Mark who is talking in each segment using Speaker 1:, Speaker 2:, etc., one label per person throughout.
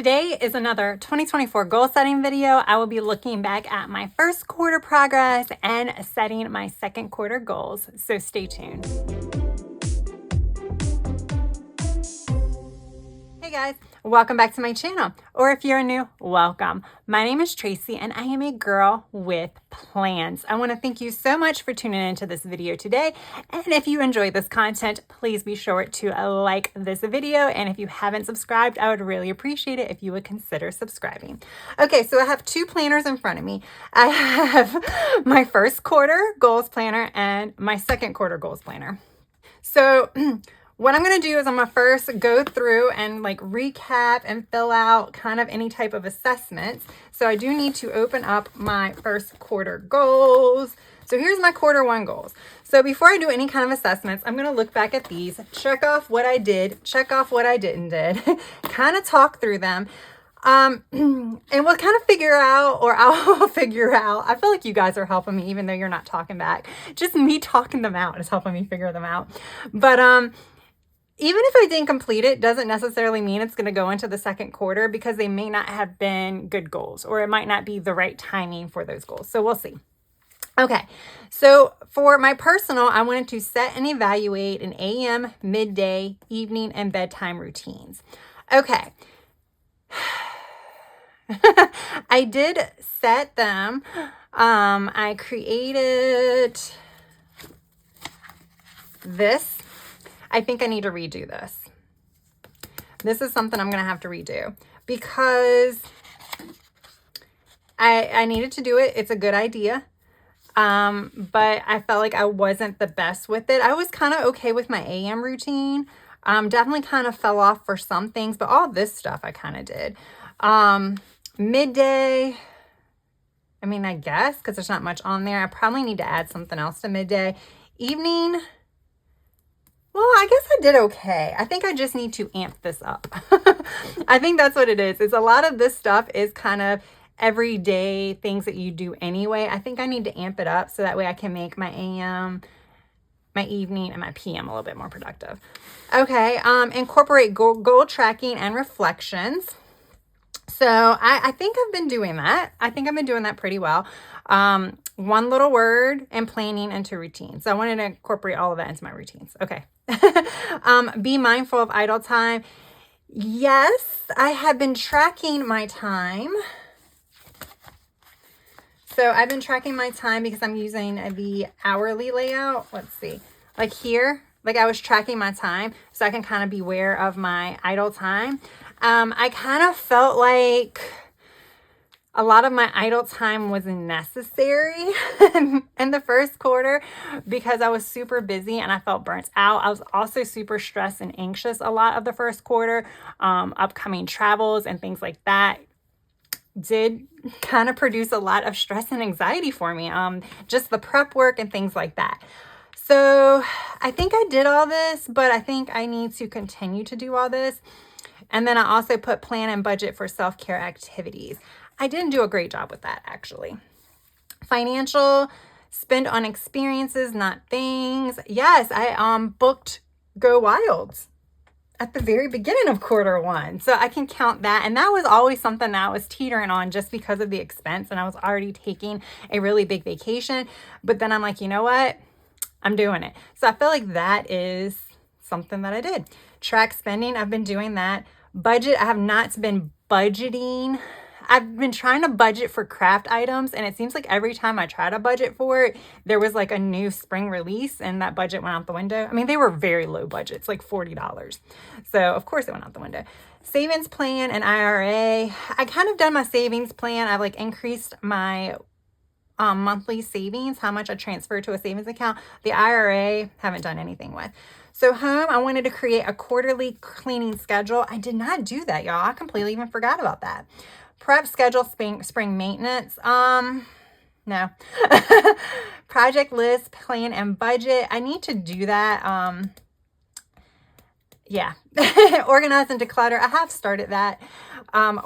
Speaker 1: Today is another 2024 goal setting video. I will be looking back at my first quarter progress and setting my second quarter goals, so stay tuned. Hey guys, welcome back to my channel, or if you're new, welcome. My name is Tracy and I am a girl with plans. I want to thank you so much for tuning into this video today, and if you enjoyed this content, please be sure to like this video, and if you haven't subscribed, I would really appreciate it if you would consider subscribing. Okay, so I have two planners in front of me. I have my first quarter goals planner and my second quarter goals planner. So what I'm going to do is I'm going to first go through and recap and fill out kind of any type of assessments. So I do need to open up my first quarter goals. So here's my quarter one goals. So before I do any kind of assessments, I'm going to look back at these, check off what I did, check off what I didn't did, kind of talk through them. And we'll kind of figure out, or I'll figure out. I feel like you guys are helping me, even though you're not talking back. Just me talking them out is helping me figure them out. But, even if I didn't complete it, doesn't necessarily mean it's going to go into the second quarter, because they may not have been good goals, or it might not be the right timing for those goals. So we'll see. Okay, so for my personal, I wanted to set and evaluate an AM, midday, evening, and bedtime routines. Okay. I did set them. I created this. I think I need to redo this. This is something I'm going to have to redo because I needed to do it. It's a good idea. But I felt like I wasn't the best with it. I was kind of okay with my AM routine. Definitely kind of fell off for some things, but all this stuff I kind of did. Midday, I mean, I guess, because there's not much on there. I probably need to add something else to midday. Evening, well, I guess I did okay. I think I just need to amp this up. I think that's what it is. Is a lot of this stuff is kind of everyday things that you do anyway. I think I need to amp it up so that way I can make my AM, my evening, and my PM a little bit more productive. Okay, incorporate goal tracking and reflections. So I think I've been doing that. I think I've been doing that pretty well. One little word and planning into routines. So I wanted to incorporate all of that into my routines. Okay. Be mindful of idle time. Yes, I have been tracking my time. So I've been tracking my time because I'm using the hourly layout. Let's see. Like here, I was tracking my time so I can kind of be aware of my idle time. I kind of felt like a lot of my idle time was necessary in the first quarter because I was super busy and I felt burnt out. I was also super stressed and anxious a lot of the first quarter. Upcoming travels and things like that did kind of produce a lot of stress and anxiety for me. Just the prep work and things like that. So I think I did all this, but I think I need to continue to do all this. And then I also put plan and budget for self-care activities. I didn't do a great job with that, actually. Financial, spend on experiences, not things. Yes, I booked Go Wilds at the very beginning of quarter one. So I can count that. And that was always something that I was teetering on just because of the expense. And I was already taking a really big vacation. But then I'm like, you know what? I'm doing it. So I feel like that is something that I did. Track spending, I've been doing that. Budget, I have not been budgeting. I've been trying to budget for craft items, and it seems like every time I try to budget for it, there was like a new spring release and that budget went out the window. I mean, they were very low budgets, like $40. So of course it went out the window. Savings plan and IRA. I kind of done my savings plan. I've increased my monthly savings, how much I transfer to a savings account. The IRA, haven't done anything with. So home, I wanted to create a quarterly cleaning schedule. I did not do that, y'all. I completely even forgot about that. Prep schedule, spring maintenance. No. Project list, plan, and budget. I need to do that. Yeah. Organize and declutter. I have started that.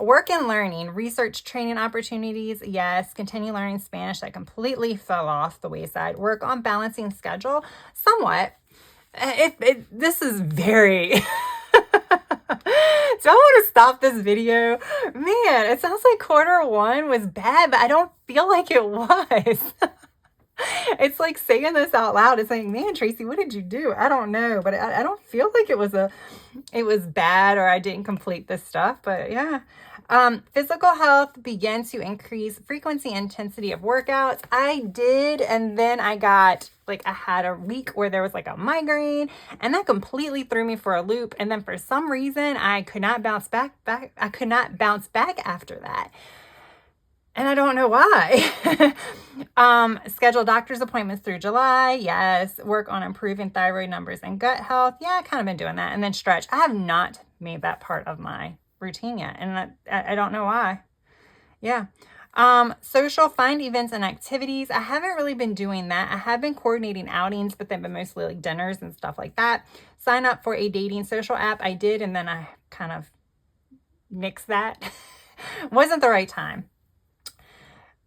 Speaker 1: Work and learning, research, training opportunities. Yes. Continue learning Spanish. That completely fell off the wayside. Work on balancing schedule somewhat. This is very don't want to stop this video. Man, it sounds like quarter one was bad, but I don't feel like it was. It's like saying this out loud. It's like, man, Tracy, what did you do? I don't know, but I don't feel like it was bad or I didn't complete this stuff, but yeah. Physical health began to increase frequency and intensity of workouts. I did, and then I had a week where there was like a migraine, and that completely threw me for a loop. And then for some reason, I could not bounce back. I could not bounce back after that. And I don't know why. Schedule doctor's appointments through July. Yes. Work on improving thyroid numbers and gut health. Yeah, I kind of been doing that. And then stretch. I have not made that part of my routine yet. And I don't know why. Yeah. Social, find events and activities. I haven't really been doing that. I have been coordinating outings, but they've been mostly like dinners and stuff like that. Sign up for a dating social app. I did. And then I kind of nixed that. Wasn't the right time.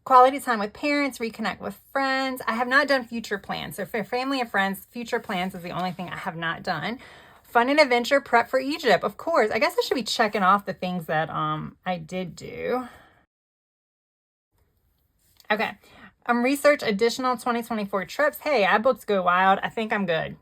Speaker 1: Quality time with parents, reconnect with friends. I have not done future plans. So for family and friends, future plans is the only thing I have not done. Fun and adventure, prep for Egypt. Of course, I guess I should be checking off the things that I did do. Okay. Research additional 2024 trips. Hey, I booked Go Wild. I think I'm good.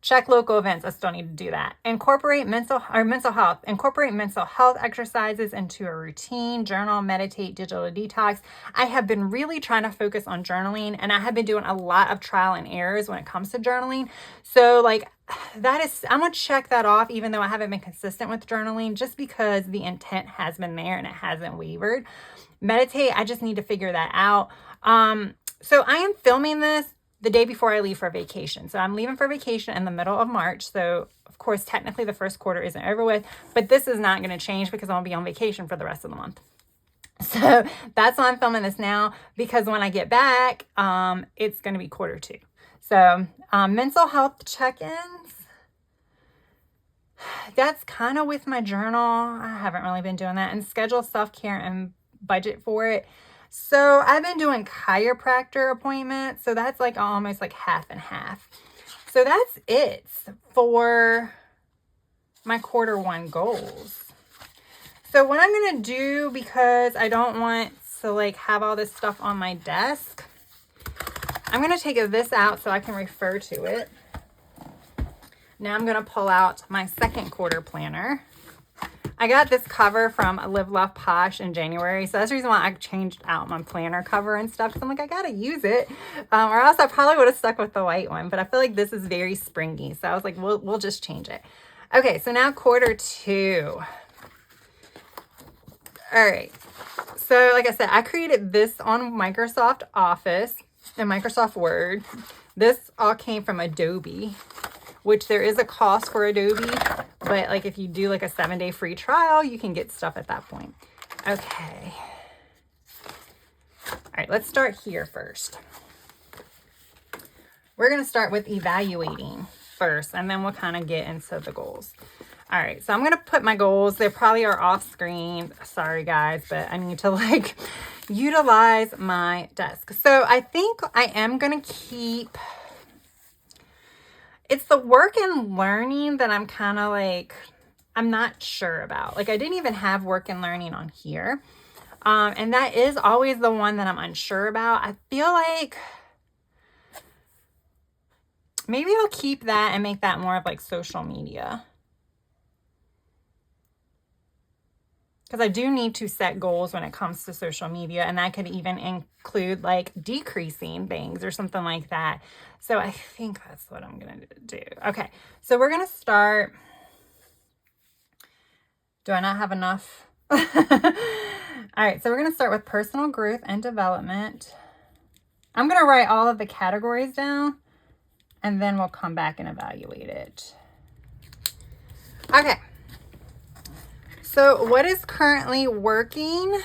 Speaker 1: Check local events. I still need to do that. Incorporate mental health. Incorporate mental health exercises into a routine. Journal, meditate, digital detox. I have been really trying to focus on journaling, and I have been doing a lot of trial and errors when it comes to journaling. So like I'm going to check that off, even though I haven't been consistent with journaling, just because the intent has been there and it hasn't wavered. Meditate. I just need to figure that out. So I am filming this the day before I leave for vacation. So I'm leaving for vacation in the middle of March. So of course, technically the first quarter isn't over with, but this is not going to change because I'll be on vacation for the rest of the month. So that's why I'm filming this now, because when I get back, it's going to be quarter two. So mental health check-ins. That's kind of with my journal. I haven't really been doing that. And schedule self-care and budget for it. So I've been doing chiropractor appointments. So that's like almost like half and half. So that's it for my quarter one goals. So what I'm going to do, because I don't want to like have all this stuff on my desk, I'm going to take this out so I can refer to it. Now I'm going to pull out my second quarter planner. I got this cover from Live Love Posh in January. So that's the reason why I changed out my planner cover and stuff. Because I'm like, I got to use it. Or else I probably would have stuck with the white one. But I feel like this is very springy. So I was like, we'll just change it. Okay, so now quarter two. All right. So like I said, I created this on Microsoft Office and Microsoft Word. This all came from Adobe, which there is a cost for Adobe, but like if you do like a 7-day free trial, you can get stuff at that point. Okay. All right, let's start here first. We're going to start with evaluating first, and then we'll kind of get into the goals. All right, so I'm going to put my goals. They probably are off screen. Sorry guys, but I need to like utilize my desk. So I think I am going to keep... It's the work and learning that I'm kind of like, I'm not sure about. Like I didn't even have work and learning on here. And that is always the one that I'm unsure about. I feel like maybe I'll keep that and make that more of like social media. Because I do need to set goals when it comes to social media. And that could even include like decreasing things or something like that. So I think that's what I'm going to do. Okay, so we're going to start. Do I not have enough? All right, so we're going to start with personal growth and development. I'm going to write all of the categories down, and then we'll come back and evaluate it. Okay. So what is currently working?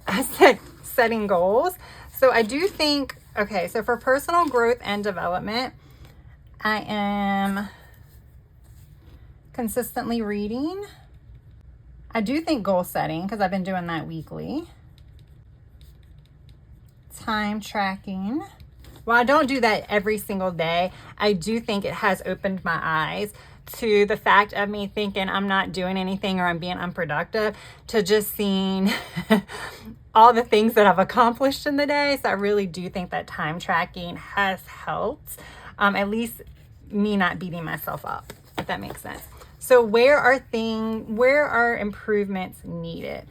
Speaker 1: I said setting goals. So I do think, okay, so for personal growth and development, I am consistently reading. I do think goal setting, because I've been doing that weekly. Time tracking. Well, I don't do that every single day. I do think it has opened my eyes to the fact of me thinking I'm not doing anything or I'm being unproductive to just seeing all the things that I've accomplished in the day. So I really do think that time tracking has helped, at least me not beating myself up, if that makes sense. So where are improvements needed?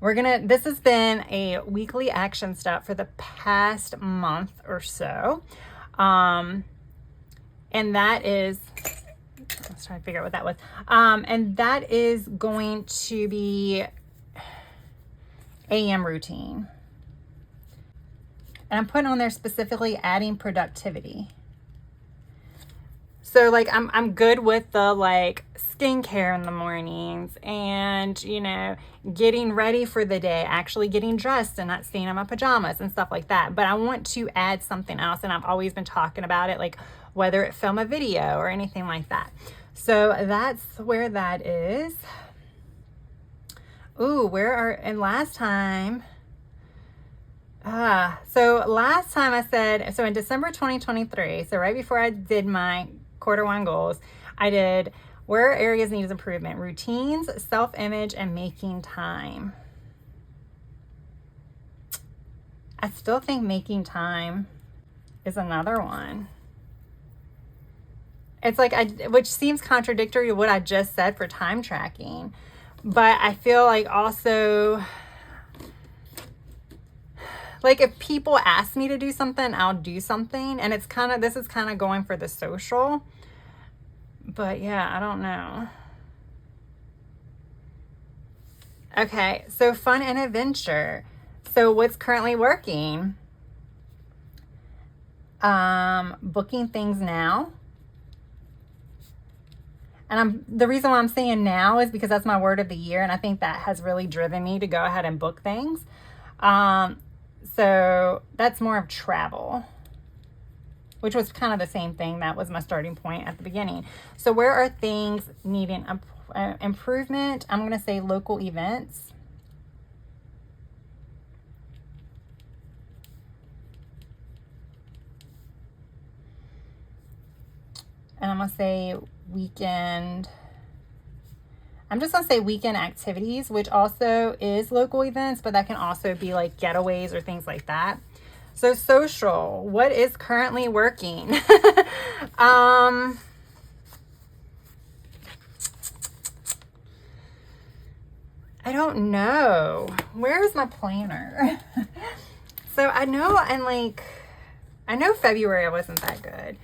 Speaker 1: This has been a weekly action step for the past month or so. And that is, I was trying to figure out what that was. And that is going to be AM routine. And I'm putting on there specifically adding productivity. So like I'm good with the like skincare in the mornings and, you know, getting ready for the day, actually getting dressed and not staying in my pajamas and stuff like that. But I want to add something else, and I've always been talking about it, like whether it film a video or anything like that. So that's where that is. Ooh, and last time, so last time I said, so in December 2023, so right before I did my Q1 goals, I did where areas needs improvement: routines, self-image, and making time. I still think making time is another one. It's like, which seems contradictory to what I just said for time tracking, but I feel like also, like if people ask me to do something, I'll do something. And it's kind of, this is kind of going for the social. But yeah, I don't know. Okay, so fun and adventure. So what's currently working? Booking things now. And the reason why I'm saying now is because that's my word of the year. And I think that has really driven me to go ahead and book things. So that's more of travel, which was kind of the same thing. That was my starting point at the beginning. So where are things needing improvement? I'm going to say local events. And I'm going to say weekend. I'm just going to say weekend activities, which also is local events, but that can also be like getaways or things like that. So social, what is currently working? I don't know. Where's my planner? So I know, I know February I wasn't that good.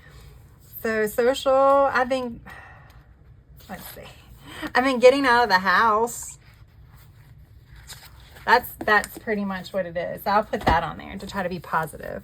Speaker 1: So social, I think, let's see. I've been getting out of the house. That's pretty much what it is. So I'll put that on there to try to be positive.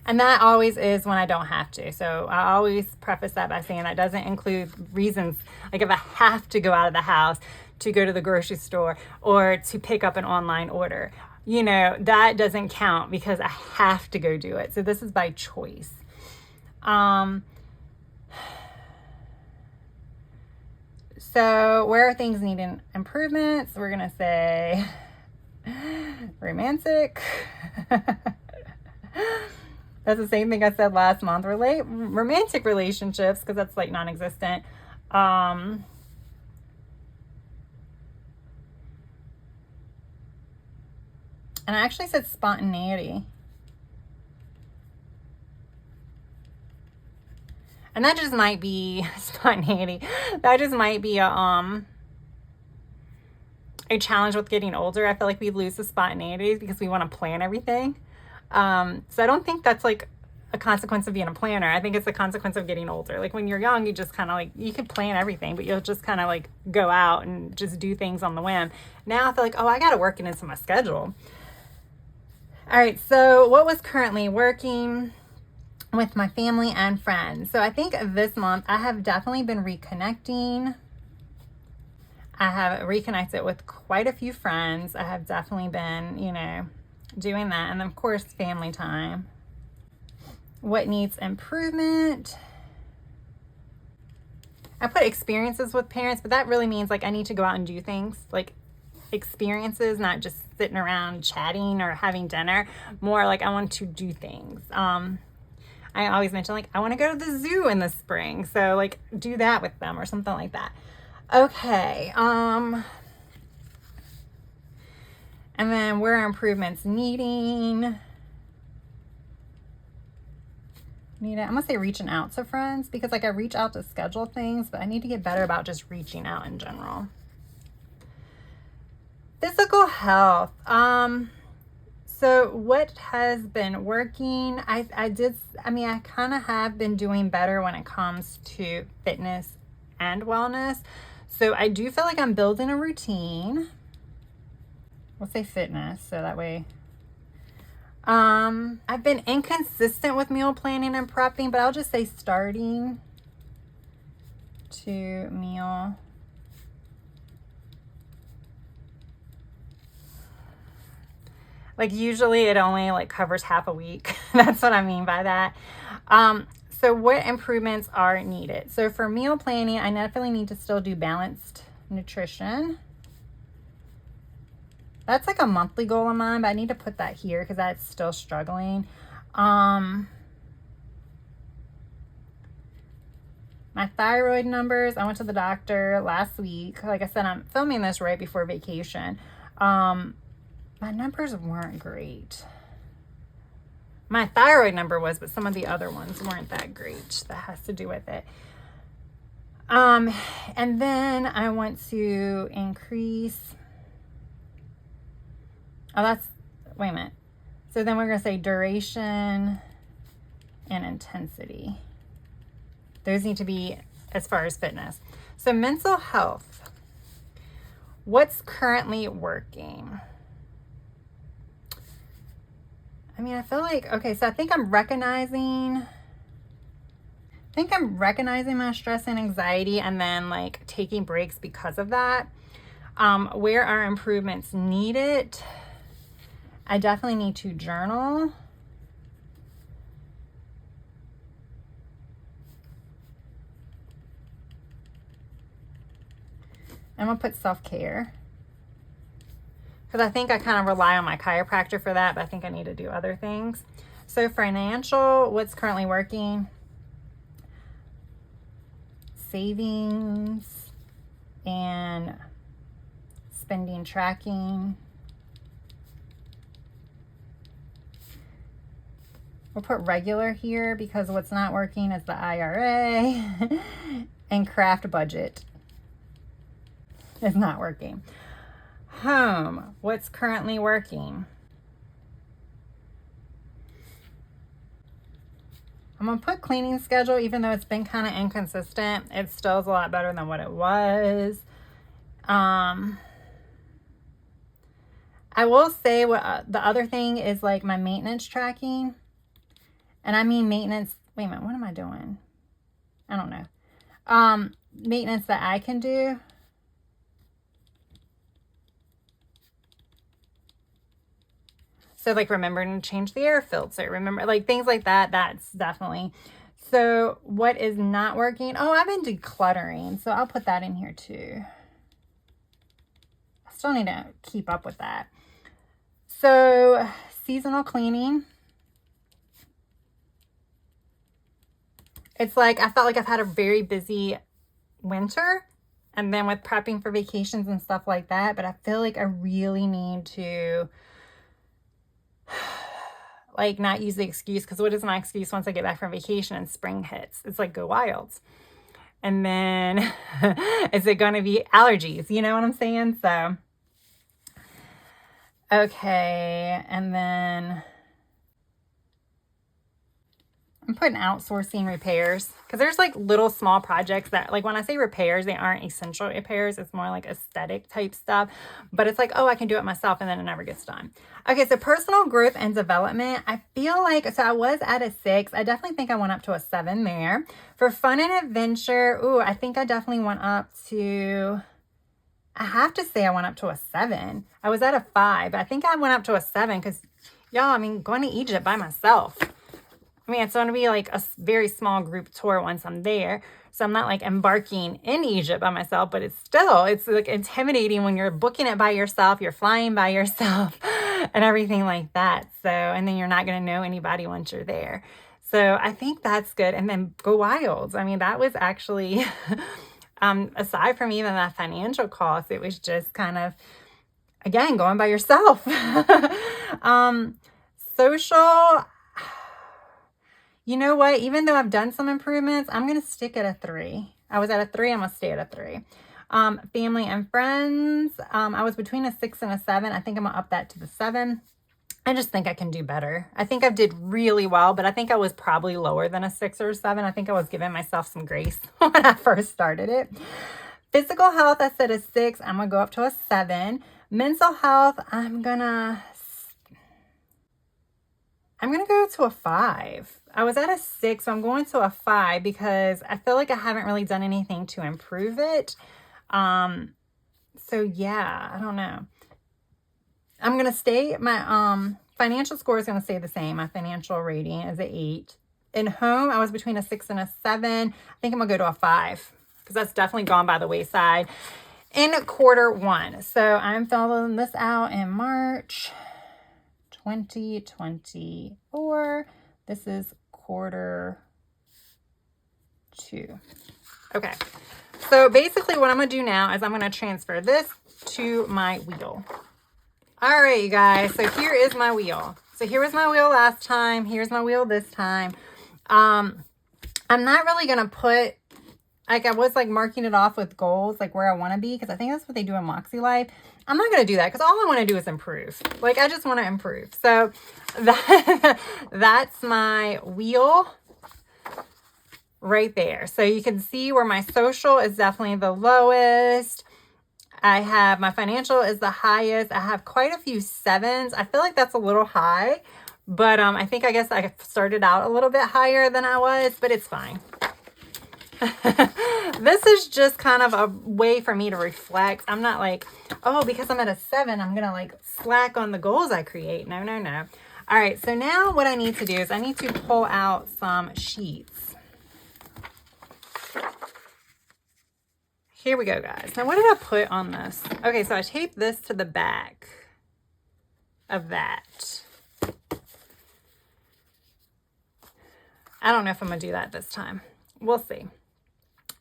Speaker 1: And that always is when I don't have to. So I always preface that by saying that doesn't include reasons, like if I have to go out of the house to go to the grocery store or to pick up an online order, you know, that doesn't count because I have to go do it. So this is by choice. So where are things needing improvements? We're going to say romantic. That's the same thing I said last month. Romantic relationships, because that's like non-existent. And I actually said spontaneity. And that just might be spontaneity. That just might be a challenge with getting older. I feel like we lose the spontaneity because we want to plan everything. So I don't think that's like a consequence of being a planner. I think it's a consequence of getting older. Like when you're young, you just kind of like, you can plan everything, but you'll just kind of like go out and just do things on the whim. Now I feel like, oh, I got to work it into my schedule. All right. So what was currently working with my family and friends? So I think this month I have definitely been reconnecting. I have reconnected with quite a few friends. I have definitely been, you know, doing that. And of course, family time. What needs improvement? I put experiences with parents, but that really means like I need to go out and do things, like experiences, not just sitting around chatting or having dinner. More like I want to do things. I always mention like, I want to go to the zoo in the spring. So like do that with them or something like that. Okay. And then where are improvements needing? I'm gonna say reaching out to friends, because like I reach out to schedule things, but I need to get better about just reaching out in general. Physical health. So what has been working? I kind of have been doing better when it comes to fitness and wellness. So I do feel like I'm building a routine. We'll say fitness, so that way. I've been inconsistent with meal planning and prepping, but I'll just say starting to meal. Like usually it only like covers half a week. That's what I mean by that. So what improvements are needed? So for meal planning, I definitely need to still do balanced nutrition. That's like a monthly goal of mine, but I need to put that here because that's still struggling. My thyroid numbers, I went to the doctor last week. Like I said, I'm filming this right before vacation. My numbers weren't great. My thyroid number was, but some of the other ones weren't that great. That has to do with it. And then I want to increase. Wait a minute. So then we're going to say duration and intensity. Those need to be as far as fitness. So mental health. What's currently working? I feel like, okay, so I think I'm recognizing my stress and anxiety and then like taking breaks because of that. Where are improvements needed? I definitely need to journal. I'm gonna put self-care, because I think I kind of rely on my chiropractor for that, but I think I need to do other things. So financial, what's currently working? Savings and spending tracking. We'll put regular here because what's not working is the IRA and craft budget is not working. Home, what's currently working? I'm going to put cleaning schedule, even though it's been kind of inconsistent. It still is a lot better than what it was. I will say the other thing is like my maintenance tracking. And I mean maintenance, wait a minute, what am I doing? I don't know. Maintenance that I can do. So like remembering to change the air filter, remember like things like that, that's definitely. So what is not working? Oh, I've been decluttering. So I'll put that in here too. I still need to keep up with that. So seasonal cleaning. It's like, I felt like I've had a very busy winter and then with prepping for vacations and stuff like that, but I feel like I really need to like not use the excuse, because what is my excuse once I get back from vacation and spring hits? It's like go wild. And then is it going to be allergies? You know what I'm saying? So, okay. And then I'm putting outsourcing repairs, because there's like little small projects that, like when I say repairs, they aren't essential repairs. It's more like aesthetic type stuff, but it's like, oh, I can do it myself, and then it never gets done. Okay, so personal growth and development. I feel like, so I was at a 6. I definitely think I went up to a 7 there. For fun and adventure, ooh, I think I definitely went up to, I have to say I went up to a 7. I was at a 5. I think I went up to a 7 because, y'all, going to Egypt by myself. It's going to be like a very small group tour once I'm there. So I'm not like embarking in Egypt by myself, but it's like intimidating when you're booking it by yourself, you're flying by yourself and everything like that. So, and then you're not going to know anybody once you're there. So I think that's good. And then go wilds. I mean, that was actually, aside from even that financial cost, it was just kind of, again, going by yourself. Social, you know what? Even though I've done some improvements, I'm going to stick at a 3. I was at a 3. I'm going to stay at a 3. Family and friends, I was between a 6 and a 7. I think I'm going to up that to the 7. I just think I can do better. I think I did really well, but I think I was probably lower than a 6 or a 7. I think I was giving myself some grace when I first started it. Physical health, I said a 6. I'm going to go up to a 7. Mental health, I'm going to go to a 5. I was at a 6, so I'm going to a 5 because I feel like I haven't really done anything to improve it. So yeah, I don't know. I'm going to stay, my financial score is going to stay the same. My financial rating is an 8. In home, I was between a 6 and a 7. I think I'm going to go to a 5 because that's definitely gone by the wayside in quarter 1. So I'm filling this out in March 2024. This is quarter 2. Okay. So basically what I'm going to do now is I'm going to transfer this to my wheel. All right, you guys. So here is my wheel. So here was my wheel last time. Here's my wheel this time. I'm not really going to put, like I was like marking it off with goals, like where I want to be, because I think that's what they do in Moxie Life. I'm not going to do that because all I want to do is improve. Like I just want to improve. So that's my wheel right there. So you can see where my social is definitely the lowest. I have my financial is the highest. I have quite a few 7s. I feel like that's a little high, but I guess I started out a little bit higher than I was, but it's fine. This is just kind of a way for me to reflect. I'm not like, oh, because I'm at a 7, I'm going to like slack on the goals I create. No, no, no. All right. So now what I need to do is I need to pull out some sheets. Here we go, guys. Now, what did I put on this? Okay, so I taped this to the back of that. I don't know if I'm going to do that this time. We'll see.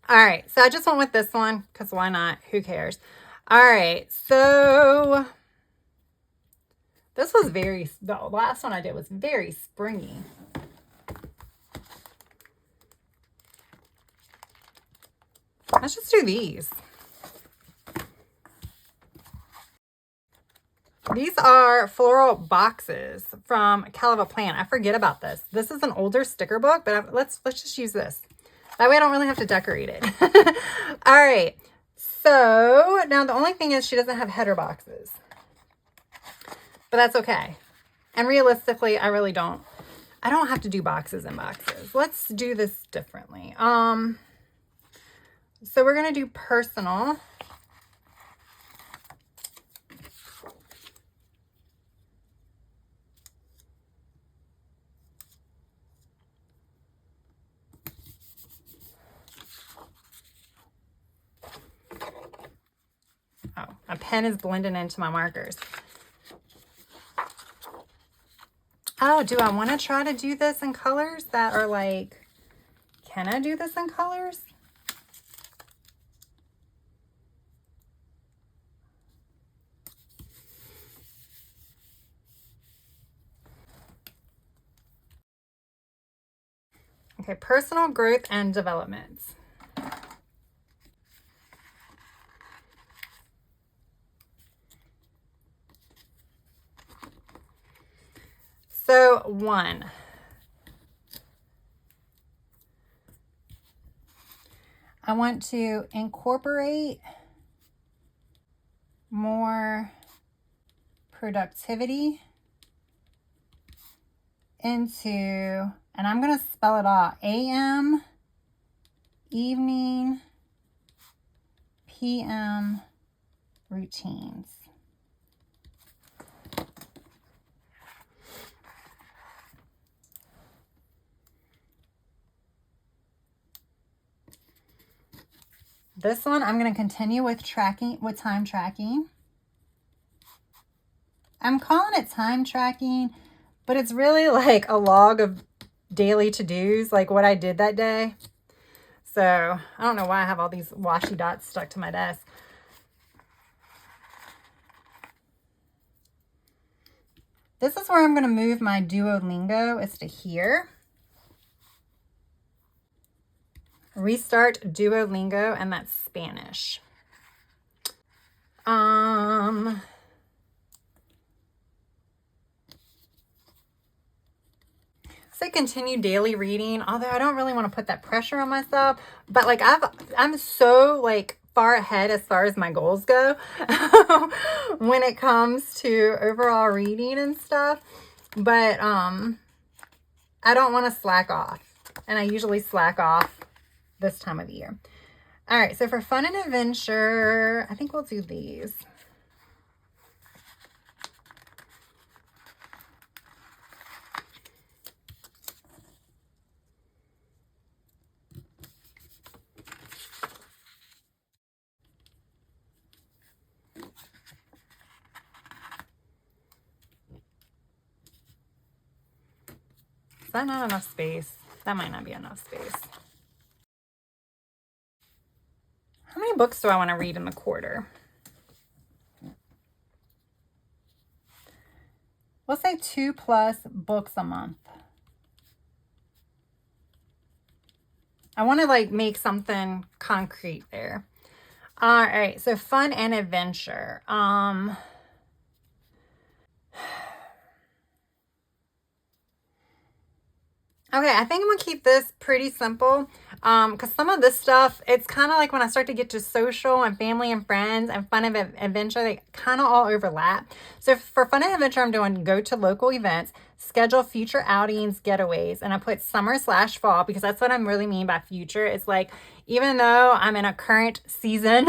Speaker 1: All right, so I just went with this one because why not? Who cares? All right, so this was the last one I did was very springy. Let's just do these. These are floral boxes from Caliva Plant. I forget about this. This is an older sticker book, but let's just use this. That way I don't really have to decorate it. All right. So now the only thing is she doesn't have header boxes, but that's okay. And realistically, I don't have to do boxes and boxes. Let's do this differently. So we're going to do personal. Oh, my pen is blending into my markers. Oh, do I want to try to do this in colors that are like, can I do this in colors? Okay, personal growth and development. So 1. I want to incorporate more productivity into, and I'm going to spell it out, AM, evening, PM routines. This one, I'm going to continue with time tracking. I'm calling it time tracking, but it's really like a log of daily to-dos, like what I did that day. So I don't know why I have all these washi dots stuck to my desk. This is where I'm going to move my Duolingo. It's to here. Restart Duolingo, and that's Spanish. Say continue daily reading, although I don't really want to put that pressure on myself, but like I'm so like far ahead as far as my goals go when it comes to overall reading and stuff. But I don't want to slack off, and I usually slack off this time of the year. All right, so for fun and adventure, I think we'll do these. Is that not enough space? That might not be enough space. How many books do I want to read in the quarter? We'll say 2+ books a month. I want to like make something concrete there. All right, so fun and adventure. Okay, I think I'm gonna keep this pretty simple because some of this stuff, it's kind of like when I start to get to social and family and friends and fun and adventure, they kind of all overlap. So for fun and adventure, I'm doing go to local events, schedule future outings, getaways, and I put summer/fall because that's what I really mean by future. It's like, even though I'm in a current season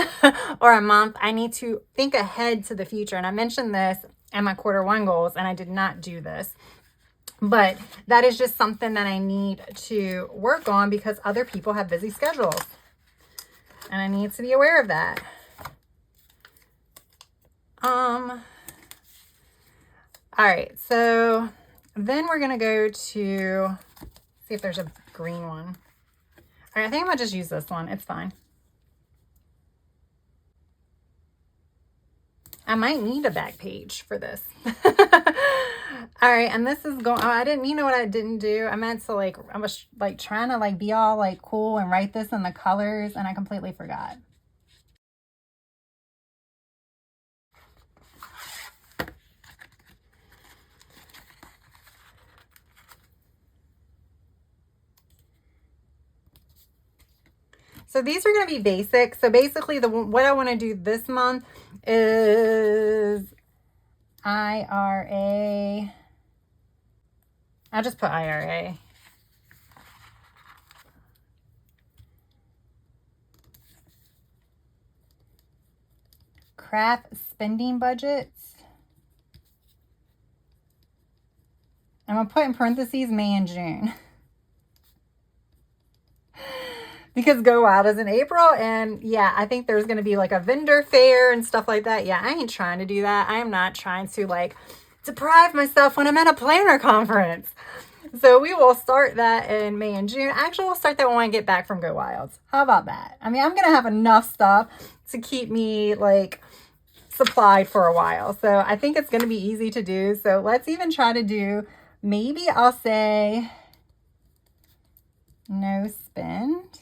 Speaker 1: or a month, I need to think ahead to the future. And I mentioned this in my quarter 1 goals, and I did not do this. But that is just something that I need to work on because other people have busy schedules. And I need to be aware of that. All right, so then we're going to go to see if there's a green one. All right, I think I'm going to just use this one. It's fine. I might need a back page for this. All right, and this is going, oh, I didn't, you know what I didn't do? I meant to like, I was like trying to like be all like cool and write this in the colors, and I completely forgot. So these are going to be basic. So basically what I want to do this month is IRA. I'll just put IRA. Craft spending budgets. I'm going to put in parentheses May and June. Because Go Wild is in April, and yeah, I think there's going to be like a vendor fair and stuff like that. Yeah, I ain't trying to do that. I am not trying to like deprive myself when I'm at a planner conference. So we will start that in May and June. Actually, we'll start that when I get back from Go Wilds. How about that? I mean, I'm going to have enough stuff to keep me like supplied for a while. So I think it's going to be easy to do. So let's even try to do, maybe I'll say no spend.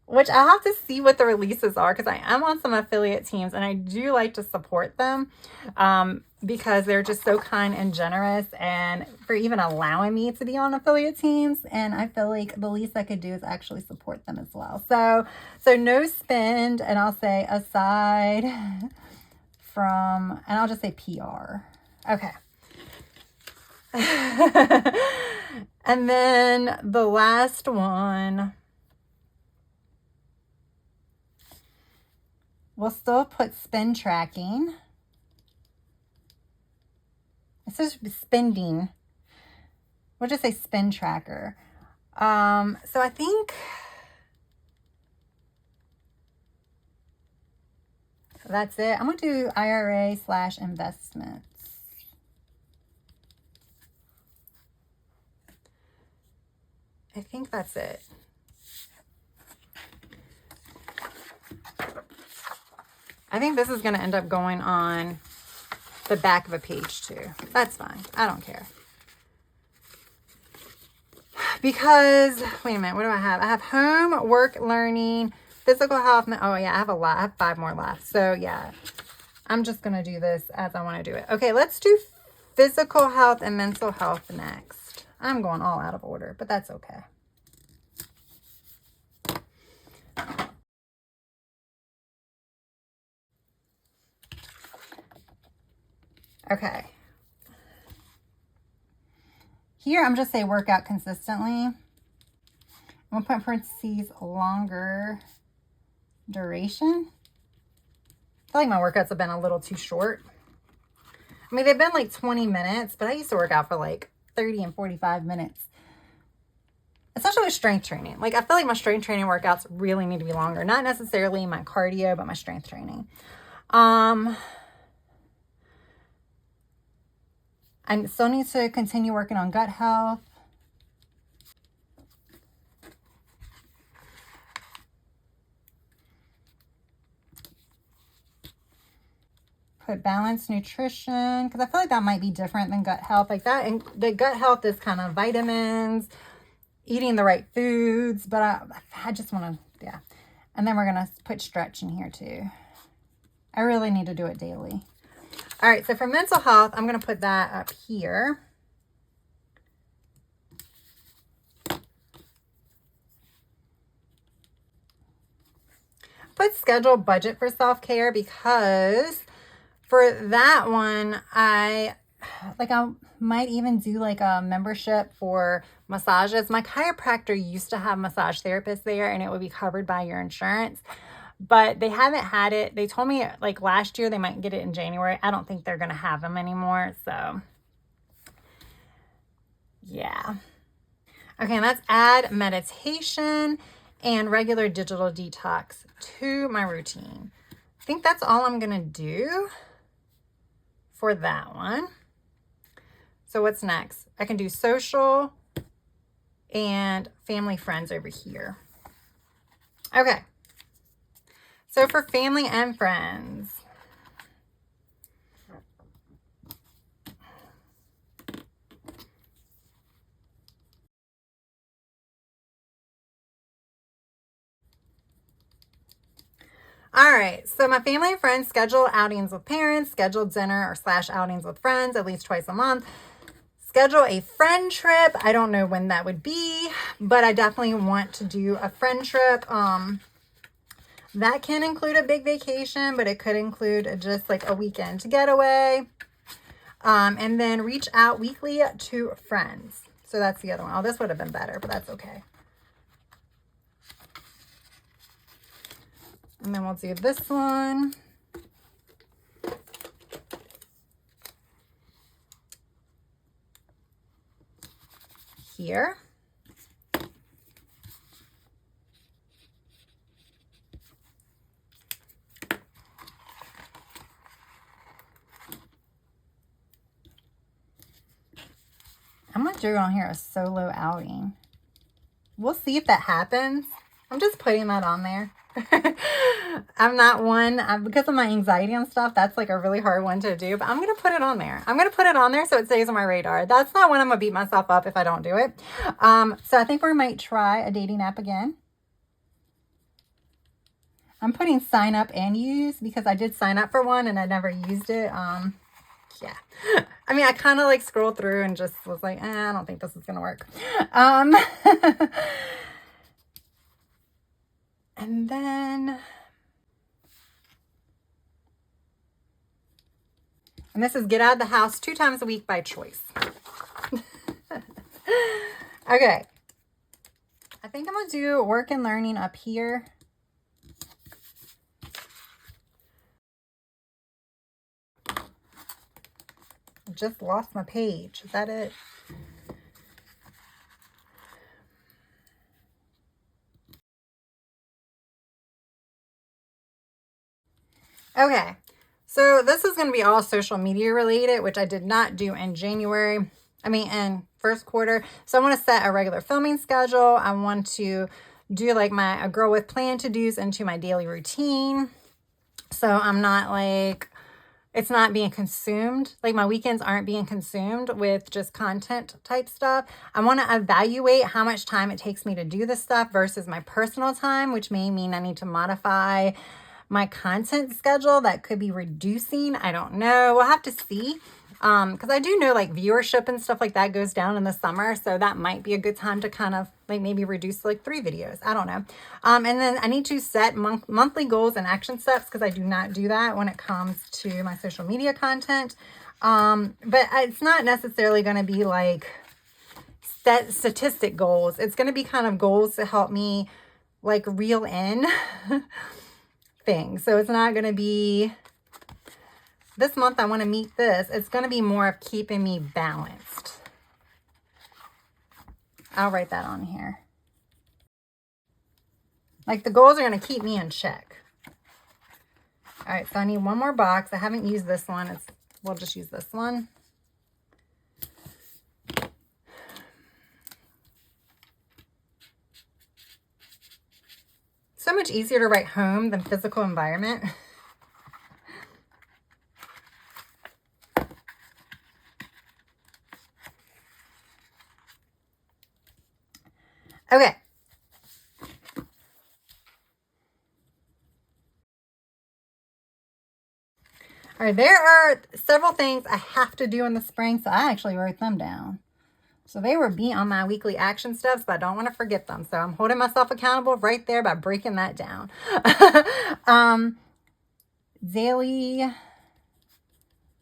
Speaker 1: Which I have to see what the releases are because I am on some affiliate teams and I do like to support them because they're just so kind and generous, and for even allowing me to be on affiliate teams. And I feel like the least I could do is actually support them as well. So no spend, and I'll say aside from, and I'll just say PR. Okay. And then the last one, we'll still put spend tracking. It says spending. We'll just say spend tracker. So I think that's it. I'm going to do IRA/investments. I think that's it. I think this is going to end up going on the back of a page too. That's fine. I don't care. Because, wait a minute, what do I have? I have home, work, learning, physical health. Oh yeah, I have a lot. I have 5 more left. So yeah, I'm just going to do this as I want to do it. Okay, let's do physical health and mental health next. I'm going all out of order, but that's okay. Okay. Here, I'm just say work out consistently. I'm going to put in parentheses longer duration. I feel like my workouts have been a little too short. I mean, they've been like 20 minutes, but I used to work out for like 30 and 45 minutes. Especially with strength training. Like, I feel like my strength training workouts really need to be longer. Not necessarily my cardio, but my strength training. I still need to continue working on gut health. Put balanced nutrition, because I feel like that might be different than gut health. Like that, and the gut health is kind of vitamins, eating the right foods, but I just want to, yeah. And then we're going to put stretch in here too. I really need to do it daily. All right, so for mental health, I'm going to put that up here. Put schedule budget for self-care, because for that one, I might even do like a membership for massages. My chiropractor used to have massage therapists there, and it would be covered by your insurance. But they haven't had it. They told me like last year they might get it in January. I don't think they're going to have them anymore. So, yeah. Okay, and let's add meditation and regular digital detox to my routine. I think that's all I'm going to do for that one. So what's next? I can do social and family friends over here. Okay. So for family and friends, all right, so my family and friends schedule outings with parents, schedule dinner or / outings with friends at least twice a month, schedule a friend trip. I don't know when that would be, but I definitely want to do a friend trip. That can include a big vacation, but it could include just like a weekend getaway. And then reach out weekly to friends. So that's the other one. Oh, this would have been better, but that's okay. And then we'll do this one. Here. I'm going to do on here a solo outing. We'll see if that happens. I'm just putting that on there. I'm not one, because of my anxiety and stuff, that's like a really hard one to do, but I'm going to put it on there. I'm going to put it on there so it stays on my radar. That's not when I'm going to beat myself up if I don't do it. So I think we might try a dating app again. I'm putting sign up and use, because I did sign up for one and I never used it. Yeah. I mean, I kind of like scrolled through and just was like, I don't think this is going to work. And then, and this is get out of the house 2 times a week by choice. Okay. I think I'm going to do work and learning up here. Just lost my page. Is that it? Okay. So this is going to be all social media related, which I did not do in January. I mean, in first quarter. So I want to set a regular filming schedule. I want to do like a girl with plan to do's into my daily routine. So I'm not like, it's not being consumed. Like my weekends aren't being consumed with just content type stuff. I want to evaluate how much time it takes me to do this stuff versus my personal time, which may mean I need to modify my content schedule. That could be reducing. I don't know. We'll have to see. Because I do know like viewership and stuff like that goes down in the summer. So that might be a good time to kind of like maybe reduce like 3 videos. I don't know. And then I need to set monthly goals and action steps because I do not do that when it comes to my social media content. But it's not necessarily going to be like set statistic goals. It's going to be kind of goals to help me like reel in things. So it's not going to be, this month I want to meet this. It's going to be more of keeping me balanced. I'll write that on here. Like the goals are going to keep me in check. All right, so I need one more box. I haven't used this one. We'll just use this one. So much easier to write home than physical environment. Okay. All right, there are several things I have to do in the spring, so I actually wrote them down. So they were on my weekly action steps, but I don't want to forget them. So I'm holding myself accountable right there by breaking that down. Daily,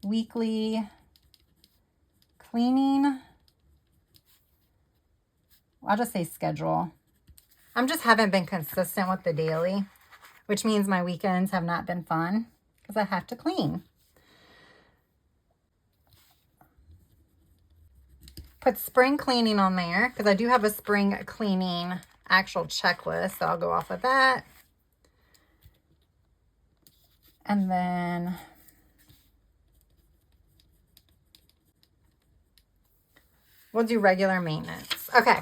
Speaker 1: weekly, cleaning. I'll just say schedule. I just haven't been consistent with the daily, which means my weekends have not been fun because I have to clean. Put spring cleaning on there because I do have a spring cleaning actual checklist. So I'll go off of that. And then we'll do regular maintenance. Okay.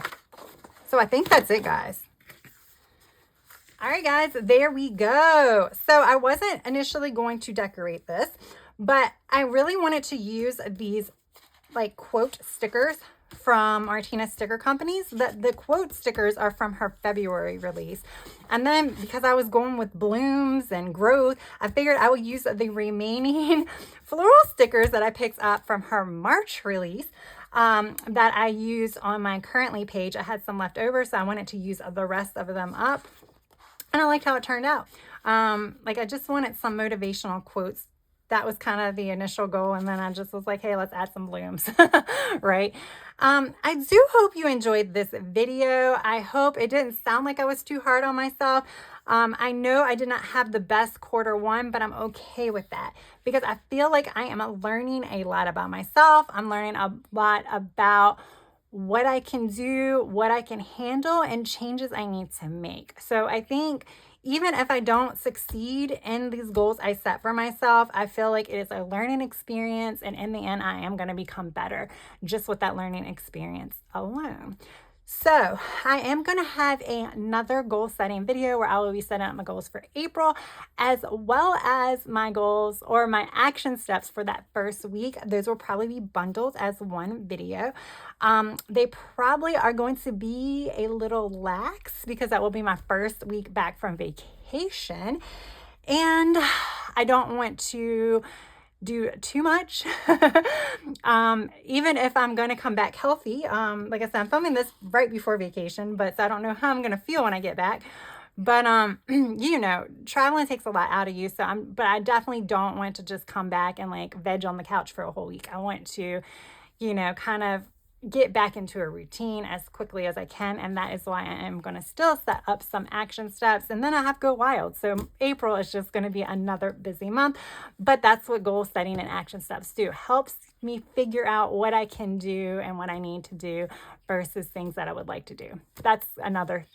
Speaker 1: So I think that's it, guys. All right, guys, there we go. So I wasn't initially going to decorate this, but I really wanted to use these like quote stickers from Martina Sticker Companies. The quote stickers are from her February release. And then because I was going with blooms and growth, I figured I would use the remaining floral stickers that I picked up from her March release that I used on my currently page. I had some left over, so I wanted to use the rest of them up. And I liked how it turned out. Like I just wanted some motivational quotes. That was kind of the initial goal. And then I just was like, hey, let's add some blooms, right? I do hope you enjoyed this video. I hope it didn't sound like I was too hard on myself. I know I did not have the best Q1, but I'm okay with that because I feel like I am learning a lot about myself. I'm learning a lot about what I can do, what I can handle, and changes I need to make. So I think even if I don't succeed in these goals I set for myself, I feel like it is a learning experience. And in the end, I am going to become better just with that learning experience alone. So I am going to have another goal setting video where I will be setting up my goals for April, as well as my goals or my action steps for that first week. Those will probably be bundled as one video. They probably are going to be a little lax because that will be my first week back from vacation. And I don't want to do too much. Even if I'm going to come back healthy. Like I said, I'm filming this right before vacation, but so I don't know how I'm going to feel when I get back. But, you know, traveling takes a lot out of you. So but I definitely don't want to just come back and like veg on the couch for a whole week. I want to, you know, kind of get back into a routine as quickly as I can. And that is why I am going to still set up some action steps, and then I have to go wild. So April is just going to be another busy month, but that's what goal setting and action steps do. Helps me figure out what I can do and what I need to do versus things that I would like to do. That's another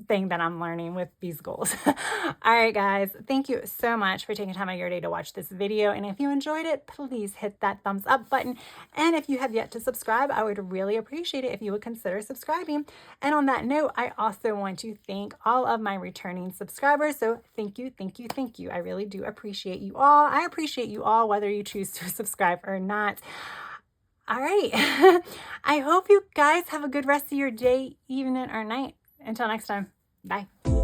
Speaker 1: thing that I'm learning with these goals. All right, guys, thank you so much for taking time out of your day to watch this video. And if you enjoyed it, please hit that thumbs up button. And if you have yet to subscribe, I would really appreciate it if you would consider subscribing. And on that note, I also want to thank all of my returning subscribers. So thank you, thank you, thank you. I really do appreciate you all. I appreciate you all, whether you choose to subscribe or not. All right. I hope you guys have a good rest of your day, evening, or night. Until next time, bye.